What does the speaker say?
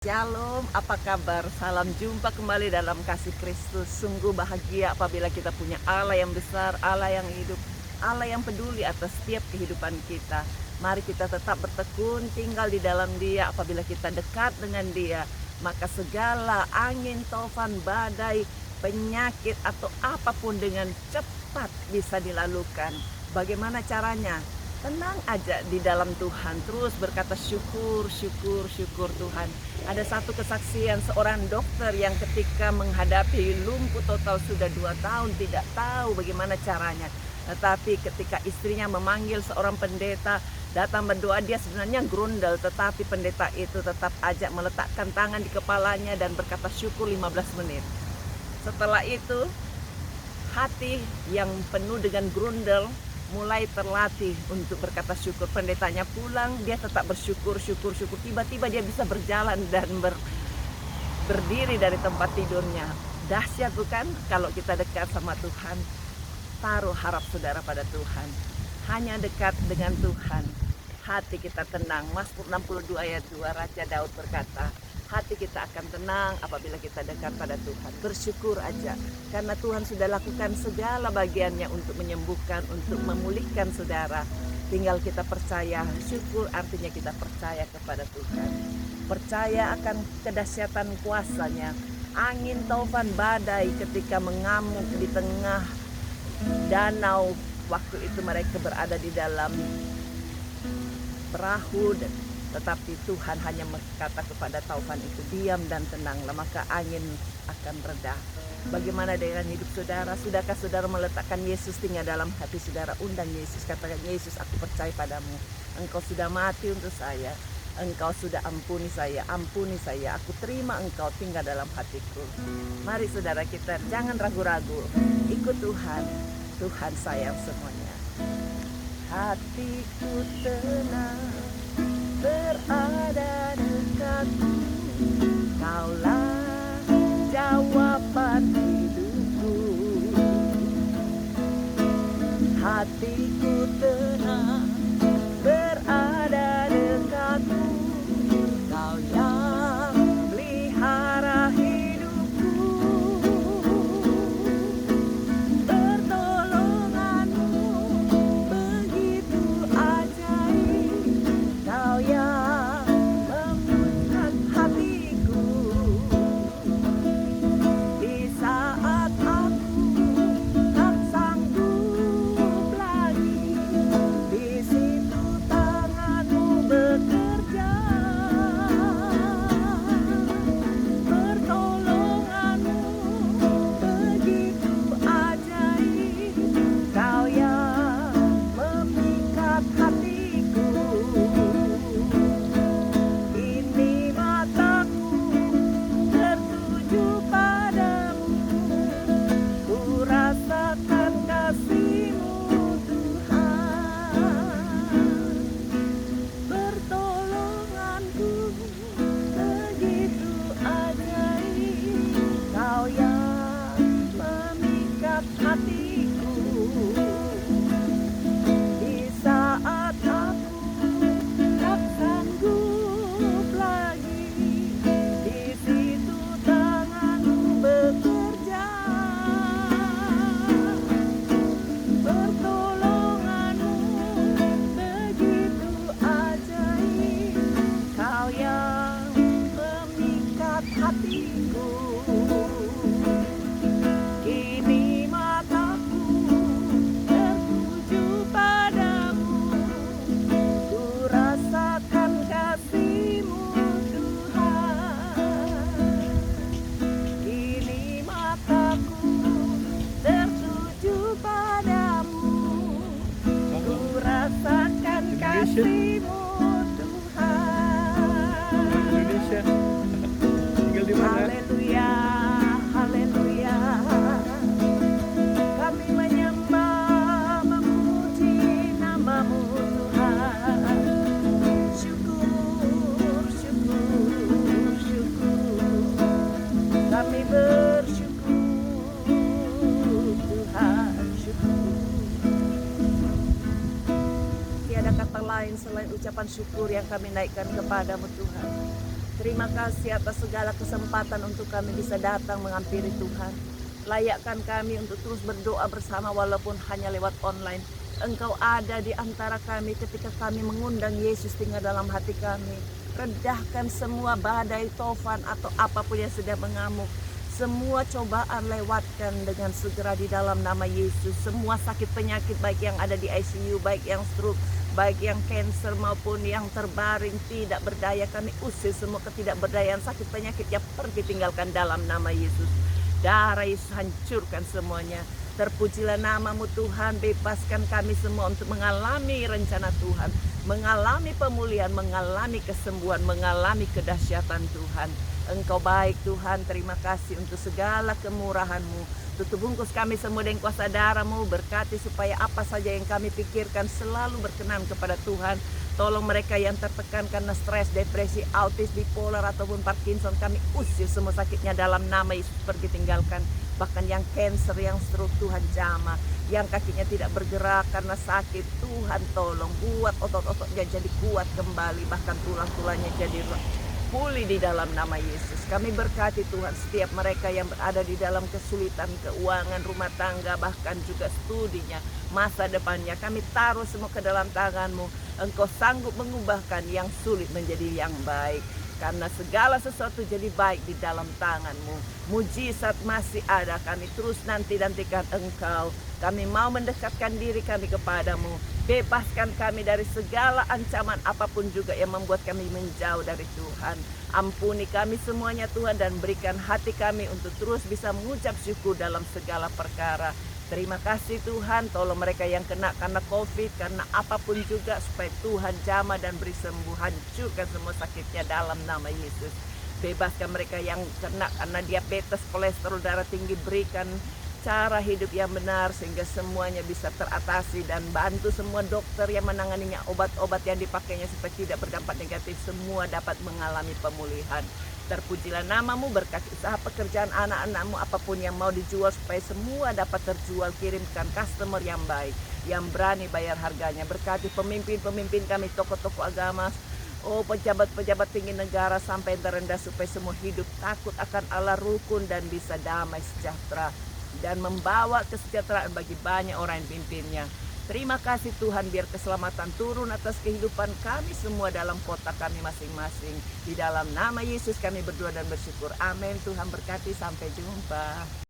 Shalom, apa kabar? Salam jumpa kembali dalam kasih Kristus. Sungguh bahagia apabila kita punya Allah yang besar, Allah yang hidup, Allah yang peduli atas setiap kehidupan kita. Mari kita tetap bertekun tinggal di dalam Dia. Apabila kita dekat dengan Dia, maka segala angin, taufan, badai, penyakit atau apapun dengan cepat bisa dilalukan. Bagaimana caranya? Tenang aja di dalam Tuhan, terus berkata syukur, syukur, syukur Tuhan. Ada satu kesaksian seorang dokter yang ketika menghadapi lumpuh total sudah 2 tahun tidak tahu bagaimana caranya. Tetapi ketika istrinya memanggil seorang pendeta datang berdoa, dia sebenarnya grundel, tetapi pendeta itu tetap aja meletakkan tangan di kepalanya dan berkata syukur 15 menit. Setelah itu hati yang penuh dengan grundel mulai terlatih untuk berkata syukur. Pendetanya pulang, dia tetap bersyukur, syukur, syukur. Tiba-tiba dia bisa berjalan dan berdiri dari tempat tidurnya. Dahsyat bukan? Kalau kita dekat sama Tuhan, taruh harap saudara pada Tuhan. Hanya dekat dengan Tuhan, hati kita tenang. Mazmur 62 ayat 2, Raja Daud berkata, hati kita akan tenang apabila kita dekat pada Tuhan. Bersyukur aja, karena Tuhan sudah lakukan segala bagiannya untuk menyembuhkan, untuk memulihkan saudara. Tinggal kita percaya. Syukur artinya kita percaya kepada Tuhan. Percaya akan kedahsyatan kuasa-Nya. Angin, taufan, badai ketika mengamuk di tengah danau, waktu itu mereka berada di dalam perahu, tetapi Tuhan hanya berkata kepada taufan itu, diam dan tenanglah, maka angin akan reda. Bagaimana dengan hidup saudara? Sudahkah saudara meletakkan Yesus tinggal dalam hati saudara? Undang Yesus, katakan, Yesus, aku percaya padamu. Engkau sudah mati untuk saya. Engkau sudah ampuni saya, aku terima Engkau tinggal dalam hatiku. Mari saudara kita, jangan ragu-ragu, ikut Tuhan. Tuhan sayang semuanya. Hatiku tenang, berada dekatmu, Kaulah jawaban hidupku. Hatiku tenang, berada dekatmu, Kau yang pelihara hidupku. Pertolonganmu begitu ajaib, Kau yang membuka hatiku. Di saat aku tak sanggup lagi, di situ tanganmu bekerja. Pertolonganmu begitu ajaib, Kau yang memikat hatiku. Ini mataku tertuju padamu, ku rasakan kasih-Mu Tuhan. Pertolonganku begitu ajaib, Kau yang memikat hatiku. Di saat aku tak sanggup lagi, di situ tangan-Mu bekerja. Pertolongan-Mu begitu ajaib, Kau yang memikat hatiku. Kini mataku tertuju padamu, ku rasakan kasih-Mu Tuhan. Kini mataku tertuju padamu, ku rasakan kasih-Mu Tuhan. Indonesia. Tinggal di mana? Haleluya, haleluya. Kami menyembah, memuji nama-Mu Tuhan. Syukur, syukur, syukur. Kami bersyukur Tuhan, syukur. Tiada kata lain selain ucapan syukur yang kami naikkan kepada-Mu Tuhan. Terima kasih atas segala kesempatan untuk kami bisa datang menghampiri Tuhan. Layakkan kami untuk terus berdoa bersama walaupun hanya lewat online. Engkau ada di antara kami ketika kami mengundang Yesus tinggal dalam hati kami. Redahkan semua badai, tofan atau apapun yang sedang mengamuk. Semua cobaan lewatkan dengan segera di dalam nama Yesus. Semua sakit penyakit baik yang ada di ICU, baik yang stroke, baik yang cancer maupun yang terbaring tidak berdaya, kami usir semua ketidakberdayaan sakit penyakit yang pergi tinggalkan dalam nama Yesus. Darah Yesus hancurkan semuanya. Terpujilah namamu Tuhan, bebaskan kami semua untuk mengalami rencana Tuhan, mengalami pemulihan, mengalami kesembuhan, mengalami kedahsyatan Tuhan. Engkau baik Tuhan, terima kasih untuk segala kemurahan-Mu. Tutup bungkus kami semua dengan kuasa darah-Mu, berkati supaya apa saja yang kami pikirkan selalu berkenan kepada Tuhan. Tolong mereka yang tertekan karena stres, depresi, autis, bipolar ataupun Parkinson, kami usir semua sakitnya dalam nama Yesus, pergi tinggalkan. Bahkan yang cancer, yang stroke, Tuhan jamah. Yang kakinya tidak bergerak karena sakit, Tuhan tolong buat otot-ototnya jadi kuat kembali, bahkan tulang-tulangnya jadi pulih di dalam nama Yesus. Kami berkati Tuhan setiap mereka yang berada di dalam kesulitan keuangan, rumah tangga, bahkan juga studinya, masa depannya. Kami taruh semua ke dalam tangan-Mu. Engkau sanggup mengubahkan yang sulit menjadi yang baik. Karena segala sesuatu jadi baik di dalam tangan-Mu. Mujizat masih ada, kami terus nanti-nantikan Engkau. Kami mau mendekatkan diri kami kepadamu. Bebaskan kami dari segala ancaman apapun juga yang membuat kami menjauh dari Tuhan. Ampuni kami semuanya Tuhan dan berikan hati kami untuk terus bisa mengucap syukur dalam segala perkara. Terima kasih Tuhan, tolong mereka yang kena karena COVID, karena apapun juga supaya Tuhan jamah dan beri sembuh, hancurkan semua sakitnya dalam nama Yesus. Bebaskan mereka yang kena karena diabetes, kolesterol darah tinggi, berikan cara hidup yang benar sehingga semuanya bisa teratasi, dan bantu semua dokter yang menanganinya, obat-obat yang dipakainya supaya tidak berdampak negatif, semua dapat mengalami pemulihan. Terpujilah namamu, berkati usaha pekerjaan anak-anakmu, apapun yang mau dijual supaya semua dapat terjual, kirimkan customer yang baik, yang berani bayar harganya. Berkati pemimpin-pemimpin kami, tokoh-tokoh agama, pejabat-pejabat tinggi negara sampai yang terendah, supaya semua hidup takut akan Allah, rukun dan bisa damai sejahtera dan membawa kesejahteraan bagi banyak orang yang pimpinnya. Terima kasih Tuhan, biar keselamatan turun atas kehidupan kami semua dalam kota kami masing-masing. Di dalam nama Yesus kami berdoa dan bersyukur. Amin. Tuhan berkati, sampai jumpa.